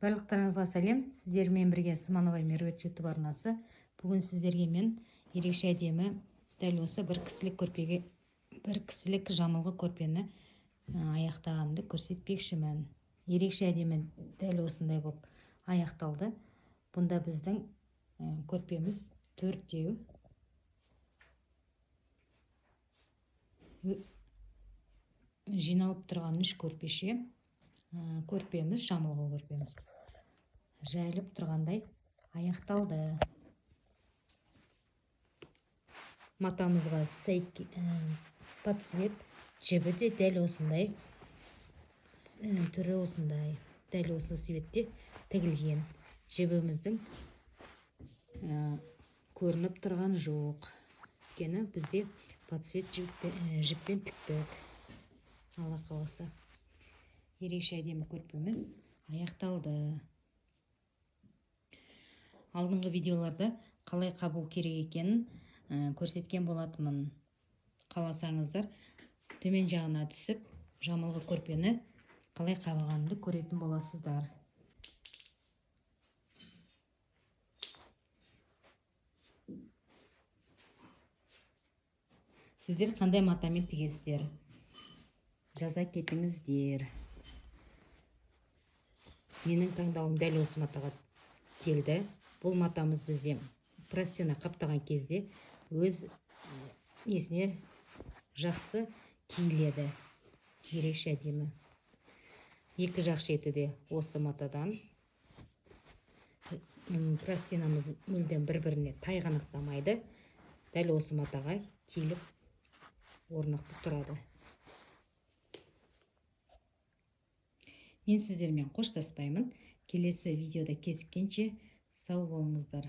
Барлықтарыңызға сәлем. Сіздермен бірге Сманова Меруерт YouTube арнасы. Бүгін сіздерге мен ерекше әдемі дәл осы бір кісілік жамылғы көрпені аяқтағанды көрсетпекшімін. Ерекше әдемі дәл осындай болып аяқталды. Бұнда біздің көрпеміз төртеу. Жиналып тұрған үш көрпеше. Көрпеміз, жамылғы көрпеміз жайылып тұрғандай аяқталды. Матамызға подсвет жібі де дәл осындай, түрі осындай, дәл осы светте тігілген. Жібіміздің көрініп тұрған жоқ. Өйткені бізде подсвет жіппен тіктік. Алла қаласа. Ерекше әдемі көрпеміз аяқталды. Алдыңғы видеоларда қалай қабу керек екенін көрсеткен болатынмын. Қаласаңыздар, төмен жағына түсіп, жамылғы көрпені қалай қабығанымды көретін боласыздар. Сіздер қандай матамен тігесіздер? Жаза кетіңіздер. Менің таңдауым дәл осы матаға келді. Бұл матамыз бізде простыня қаптаған кезде өз несіне жақсы киіледі. Ерекше әдемі. Екі жақ шеті де осы матадан. Простынямыз мүлдем бір-біріне тайғанақтамайды. Дәл осы матаға киіліп орнықты тұрады. Мен сіздермен қоштаспаймын. Келесі видеода кезіккенше сау болыңыздар.